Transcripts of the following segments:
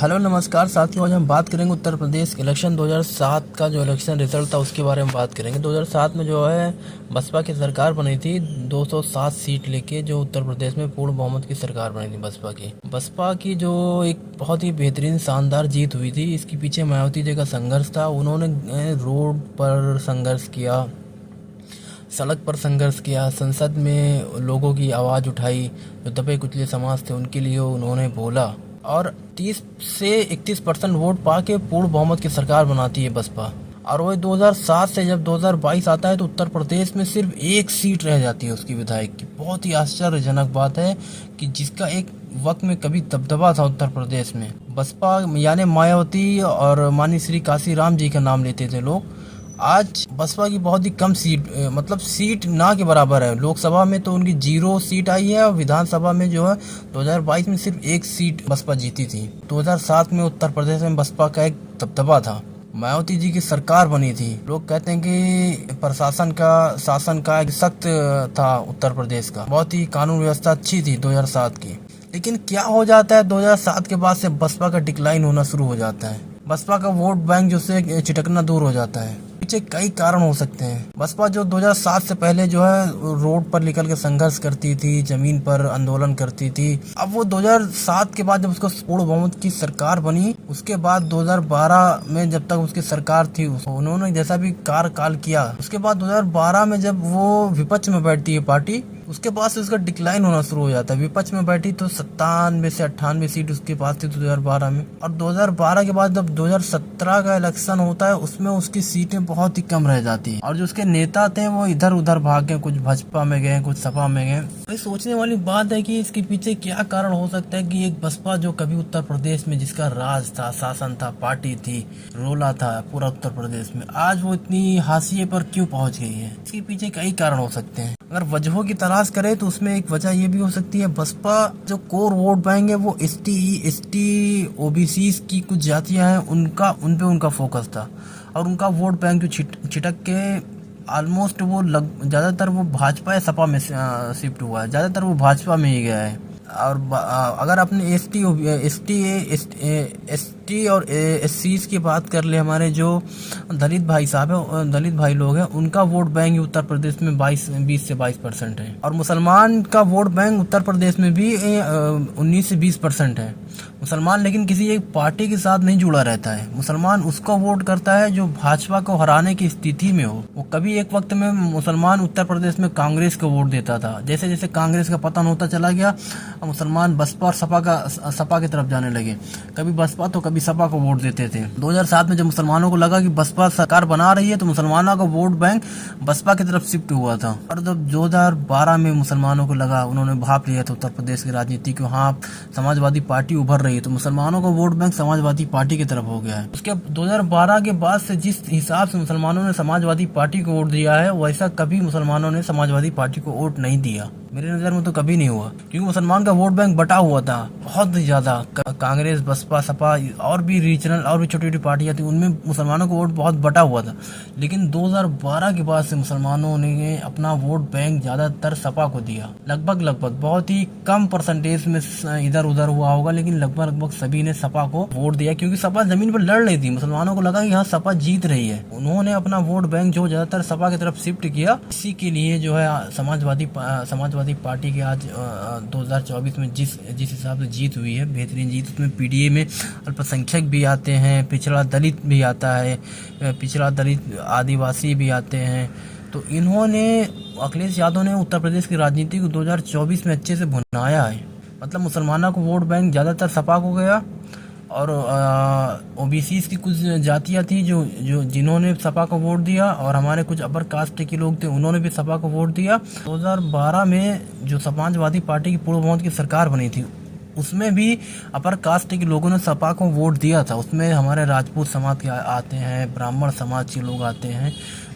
Hello नमस्कार साथियों। आज हम बात करेंगे उत्तर प्रदेश इलेक्शन 2007 का जो इलेक्शन रिजल्ट था उसके बारे में बात करेंगे। 2007 में जो है बसपा की सरकार बनी थी 207 सीट लेके, जो उत्तर प्रदेश में पूर्ण बहुमत की सरकार बनी थी बसपा की जो एक बहुत ही बेहतरीन शानदार जीत हुई थी। इसके पीछे मायावती जी का संघर्ष था। उन्होंने रोड पर संघर्ष किया, सड़क पर संघर्ष किया, संसद में लोगों की आवाज़ उठाई, जो दबे कुचले समाज थे उनके लिए उन्होंने बोला और 30 से 31% वोट पाके पूर्ण बहुमत की सरकार बनाती है बसपा। और वही 2007 से जब 2022 आता है तो उत्तर प्रदेश में सिर्फ एक सीट रह जाती है उसकी विधायक की। बहुत ही आश्चर्यजनक बात है कि जिसका एक वक्त में कभी दबदबा था उत्तर प्रदेश में, बसपा यानी मायावती और माननीय श्री काशीराम जी का नाम लेते थे लोग, आज बसपा की बहुत ही कम सीट, मतलब सीट ना के बराबर है। लोकसभा में तो उनकी 0 सीट आई है और विधानसभा में जो है 2022 में सिर्फ 1 सीट बसपा जीती थी। 2007 में उत्तर प्रदेश में बसपा का एक दबदबा था, मायावती जी की सरकार बनी थी। लोग कहते हैं कि शासन का एक सख्त था उत्तर प्रदेश का, बहुत ही कानून व्यवस्था अच्छी थी 2007 की। लेकिन क्या हो जाता है 2007 के बाद से बसपा का डिक्लाइन होना शुरू हो जाता है। बसपा का वोट बैंक जो से चिटकना दूर हो जाता है। पीछे कई कारण हो सकते हैं। बसपा जो 2007 से पहले जो है रोड पर निकल के संघर्ष करती थी, जमीन पर आंदोलन करती थी, अब वो 2007 के बाद जब उसको पूर्ण बहुमत की सरकार बनी, उसके बाद 2012 में जब तक उसकी सरकार थी उन्होंने जैसा भी कार्यकाल किया, उसके बाद 2012 में जब वो विपक्ष में बैठती है पार्टी, उसके बाद से उसका डिक्लाइन होना शुरू हो जाता है। विपक्ष में बैठी तो 97 से 98 सीट उसके पास थी 2012 में, और 2012 के बाद जब 2017 का इलेक्शन होता है उसमें उसकी सीटें बहुत ही कम रह जाती है और जो उसके नेता थे वो इधर उधर भाग गए, कुछ भाजपा में गए, कुछ सपा में गए। तो सोचने वाली बात है कि इसके पीछे क्या कारण हो सकता है कि एक बसपा जो कभी उत्तर प्रदेश में जिसका राज था, शासन था, पार्टी थी, रोला था पूरा उत्तर प्रदेश में, आज वो इतनी हाशिए पर क्यों पहुंच गई है। इसके पीछे कई कारण हो सकते हैं। अगर वजहों की तलाश करें तो उसमें एक वजह ये भी हो सकती है, बसपा जो कोर वोट बैंक है वो एसटी ओबीसी की कुछ जातियां हैं, उन पे उनका फोकस था और उनका वोट बैंक जो छिटक के ऑलमोस्ट वो ज़्यादातर वो भाजपा या सपा में शिफ्ट हुआ है, ज़्यादातर वो भाजपा में ही गया है। और अगर अपने एसटी और एससी की बात कर ले, हमारे जो दलित भाई साहब है, दलित भाई लोग हैं, उनका वोट बैंक उत्तर प्रदेश में 20 से 22% है। और मुसलमान का वोट बैंक उत्तर प्रदेश में भी 19 से 20% है। मुसलमान लेकिन किसी एक पार्टी के साथ नहीं जुड़ा रहता है। मुसलमान उसको वोट करता है जो भाजपा को हराने की स्थिति में हो। वो कभी एक वक्त में मुसलमान उत्तर प्रदेश में कांग्रेस को वोट देता था, जैसे जैसे कांग्रेस का पतन होता चला गया मुसलमान बसपा और सपा की तरफ जाने लगे। कभी बसपा तो कभी सपा को वोट देते थे। 2007 में जब मुसलमानों को लगा कि बसपा सरकार बना रही है तो मुसलमानों का वोट बैंक बसपा की तरफ शिफ्ट हुआ था। और जब 2012 में मुसलमानों को लगा, उन्होंने भाप लिया था उत्तर प्रदेश की राजनीति को, हाँ समाजवादी पार्टी उभर रही है, तो मुसलमानों का वोट बैंक समाजवादी पार्टी की तरफ हो गया है। उसके 2012 के बाद से जिस हिसाब से मुसलमानों ने समाजवादी पार्टी को वोट दिया है, वैसा कभी मुसलमानों ने समाजवादी पार्टी को वोट नहीं दिया। मेरी नज़र में तो कभी नहीं हुआ, क्योंकि मुसलमान का वोट बैंक बटा हुआ था बहुत ज़्यादा। कांग्रेस, बसपा, सपा और भी रीजनल और भी छोटी छोटी पार्टियां थी, उनमें मुसलमानों का वोट बहुत बटा हुआ था। लेकिन 2012 के बाद से मुसलमानों ने अपना वोट बैंक ज़्यादातर सपा को दिया। लगभग बहुत ही कम परसेंटेज में इधर उधर हुआ होगा, लेकिन लगभग सभी ने सपा को वोट दिया, क्योंकि सपा जमीन पर लड़ रही थी। मुसलमानों को लगा कि हाँ सपा जीत रही है, उन्होंने अपना वोट बैंक जो ज़्यादातर सपा की तरफ शिफ्ट किया। इसी के लिए जो है समाजवादी पार्टी के आज 2024 में जिस हिसाब से जीत हुई है, बेहतरीन जीत, उसमें पीडीए में अल्पसंख्यक भी आते हैं, पिछड़ा दलित भी आता है, पिछड़ा दलित आदिवासी भी आते हैं। तो इन्होंने, अखिलेश यादव ने उत्तर प्रदेश की राजनीति को 2024 में अच्छे से भुनाया है। मतलब मुसलमानों को वोट बैंक ज़्यादातर सपा को गया और ओबीसी की कुछ जातियां थी जो जिन्होंने सपा को वोट दिया, और हमारे कुछ अपर कास्ट के लोग थे उन्होंने भी सपा को वोट दिया। 2012 में जो समाजवादी पार्टी की पूर्ण बहुमत की सरकार बनी थी उसमें भी अपर कास्ट के लोगों ने सपा को वोट दिया था। उसमें हमारे राजपूत समाज के आते हैं, ब्राह्मण समाज के लोग आते हैं,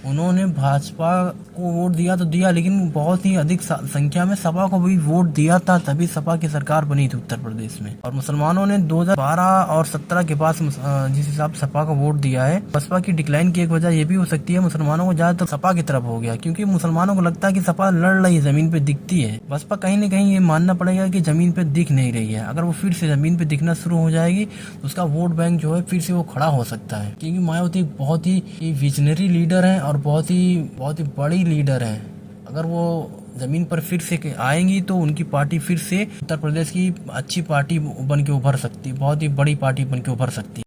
उन्होंने भाजपा को वोट दिया तो दिया, लेकिन बहुत ही अधिक संख्या में सपा को भी वोट दिया था, तभी सपा की सरकार बनी थी उत्तर प्रदेश में। और मुसलमानों ने 2012 और 17 के बाद जिस हिसाब से सपा को वोट दिया है, बसपा की डिक्लाइन की एक वजह ये भी हो सकती है, मुसलमानों को ज्यादातर सपा की तरफ हो गया, क्योंकि मुसलमानों को लगता है कि सपा लड़ रही है, जमीन पे दिखती है। बसपा कहीं न कहीं ये मानना पड़ेगा कि जमीन पे दिख नहीं रही है। अगर वो फिर से जमीन पे दिखना शुरू हो जाएगी तो उसका वोट बैंक जो है फिर से वो खड़ा हो सकता है, क्योंकि मायावती बहुत ही विजनरी लीडर है और बहुत ही बड़ी लीडर है। अगर वो जमीन पर फिर से आएंगी तो उनकी पार्टी फिर से उत्तर प्रदेश की अच्छी पार्टी बन के उभर सकती है, बहुत ही बड़ी पार्टी बन के उभर सकती है।